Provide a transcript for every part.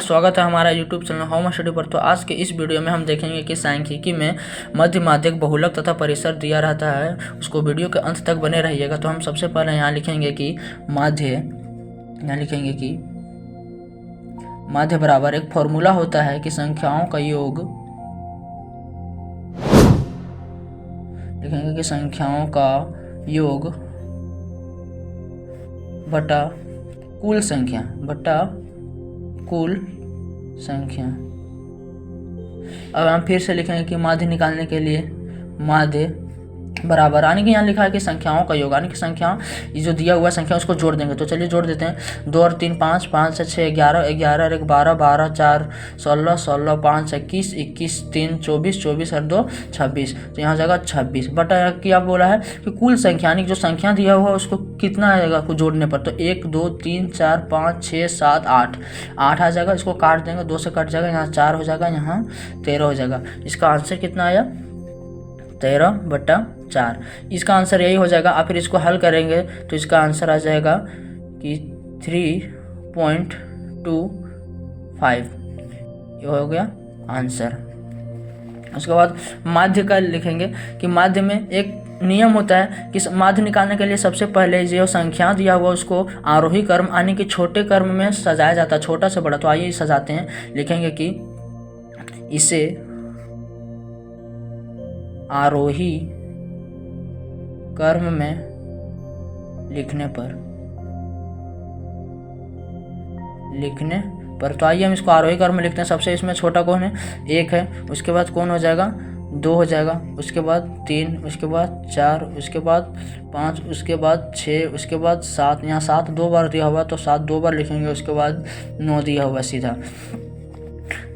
स्वागत है हमारा यूट्यूब चैनल होम स्टडी पर। तो आज के इस वीडियो में हम देखेंगे कि सांख्यिकी में मध्य, माध्यक, बहुलक तथा परिसर दिया रहता है। उसको वीडियो के अंत तक बने रहिएगा। तो हम सबसे पहले यहाँ लिखेंगे कि माध्य बराबर एक फॉर्मूला होता है कि संख्याओं का योग, लिखेंगे कि संख्याओं का योग बटा कुल संख्या। अब हम फिर से लिखेंगे कि माध्य निकालने के लिए माध्य बराबर, यानी कि यहाँ लिखा है कि संख्याओं का योग, यानी कि संख्या ये जो दिया हुआ संख्या उसको जोड़ देंगे। तो चलिए जोड़ देते हैं। 2 और 3 5, 5 से 6 11, 11 और 1 12, 12 4 16, 16 5 21, 21 3 24, 24 और 2 26। तो यहाँ जाएगा 26 बटा क्या बोला है कि कुल संख्या, यानी कि जो संख्या दिया हुआ है उसको कितना आएगा को जोड़ने पर। तो 1 2 3 4 5 6 7 8 आ जाएगा। इसको काट देंगे, 2 से कट जाएगा, यहाँ 4 हो जाएगा, यहाँ 13 हो जाएगा। इसका आंसर कितना आया 13/4। इसका आंसर यही हो जाएगा। आप फिर इसको हल करेंगे तो इसका आंसर आ जाएगा कि 3.25। ये हो गया आंसर। उसके बाद माध्य का लिखेंगे कि माध्य में एक नियम होता है कि माध्य निकालने के लिए सबसे पहले जो संख्या दिया हुआ उसको आरोही क्रम यानी कि छोटे क्रम में सजाया जाता है, छोटा से बड़ा। तो आइए सजाते हैं। लिखेंगे कि इसे आरोही क्रम में लिखने पर तो आइए हम इसको आरोही क्रम में लिखते हैं। सबसे इसमें छोटा कौन है 1 है, उसके बाद कौन हो जाएगा 2 हो जाएगा, उसके बाद 3, उसके बाद 4, उसके बाद 5, उसके बाद 6, उसके बाद 7। यहाँ 7 2 बार दिया हुआ तो 7 2 बार लिखेंगे। उसके बाद 9 दिया हुआ सीधा।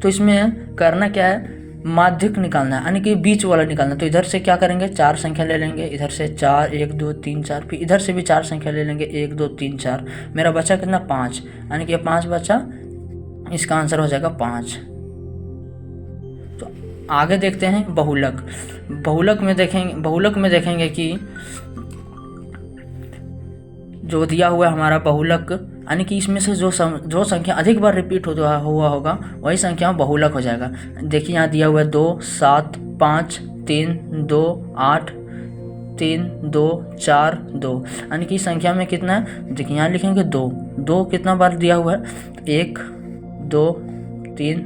तो इसमें करना क्या है, माध्यक निकालना है, यानी कि बीच वाला निकालना है। तो इधर से क्या करेंगे 4 संख्या ले लेंगे, इधर से 4 1 2 3 4, फिर इधर से भी 4 संख्या ले लेंगे 1 2 3 4। मेरा बचा कितना 5, यानी कि 5 बचा। इसका आंसर हो जाएगा 5। तो आगे देखते हैं बहुलक में देखेंगे कि जो दिया हुआ है हमारा बहुलक, यानी कि इसमें से जो संख्या अधिक बार रिपीट हुआ होगा वही संख्या बहुलक हो जाएगा। देखिए यहाँ दिया हुआ है 2 7 5 3 2 8 3 2 4 2, यानी कि संख्या में कितना है। देखिए यहाँ लिखेंगे 2 कितना बार दिया हुआ है 1 2 3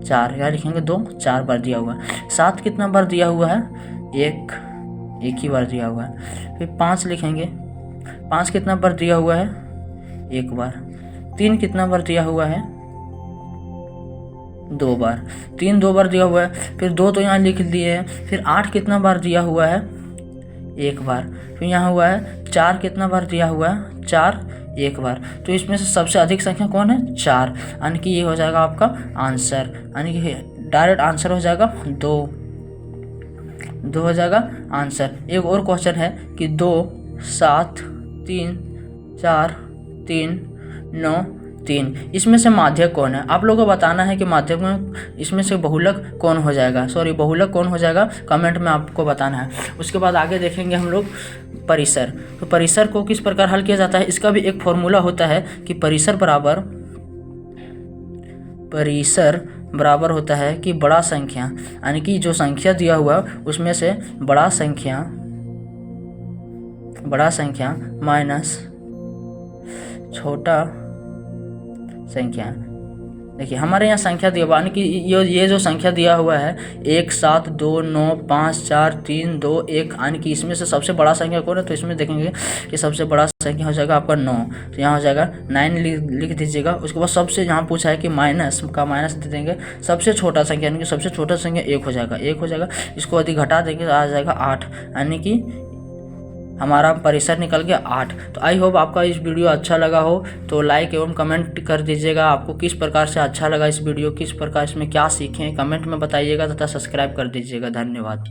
4, यहाँ लिखेंगे 2 4 बार दिया हुआ है। 7 कितना बार दिया हुआ है 1 ही बार दिया हुआ है। फिर 5 लिखेंगे, 5 कितना बार दिया हुआ है 1 बार। 3 कितना बार दिया हुआ है 2 बार। 3 2 बार दिया हुआ है। फिर 2 तो यहाँ लिख दिए हैं। फिर 8 कितना बार दिया हुआ है 1 बार। फिर यहाँ हुआ है 4 कितना बार दिया हुआ है 4 1 बार। तो इसमें से सबसे अधिक संख्या कौन है 4, यानी कि ये हो जाएगा आपका आंसर, यानी कि डायरेक्ट आंसर हो जाएगा 2 हो जाएगा आंसर। एक और क्वेश्चन है कि 2 7 3 4 3 9 3, इसमें से माध्यक कौन है। आप लोगों को बताना है कि माध्यक में इसमें से बहुलक कौन हो जाएगा, बहुलक कौन हो जाएगा, कमेंट में आपको बताना है। उसके बाद आगे देखेंगे हम लोग परिसर। तो परिसर को किस प्रकार हल किया जाता है, इसका भी एक फॉर्मूला होता है कि परिसर बराबर होता है कि बड़ा संख्या, यानी कि जो संख्या दिया हुआ उसमें से बड़ा संख्या माइनस छोटा संख्या। देखिए हमारे यहाँ संख्या दिया हुआ, यानी कि ये जो संख्या दिया हुआ है 1 7 2 9 5 4 3 2 1, यानी कि इसमें से सबसे बड़ा संख्या कौन है। तो इसमें देखेंगे कि सबसे बड़ा संख्या हो जाएगा आपका 9। तो यहाँ हो जाएगा 9 लिख दीजिएगा। उसके बाद सबसे यहाँ पूछा है कि माइनस दे देंगे। सबसे छोटा संख्या, यानी कि सबसे छोटा संख्या 1 हो जाएगा। इसको यदि घटा देंगे तो आ जाएगा 8, यानी कि हमारा परिसर निकल गया 8। तो आई होप आपका इस वीडियो अच्छा लगा हो तो लाइक एवं कमेंट कर दीजिएगा। आपको किस प्रकार से अच्छा लगा इस वीडियो, किस प्रकार इसमें क्या सीखें कमेंट में बताइएगा तथा सब्सक्राइब कर दीजिएगा। धन्यवाद।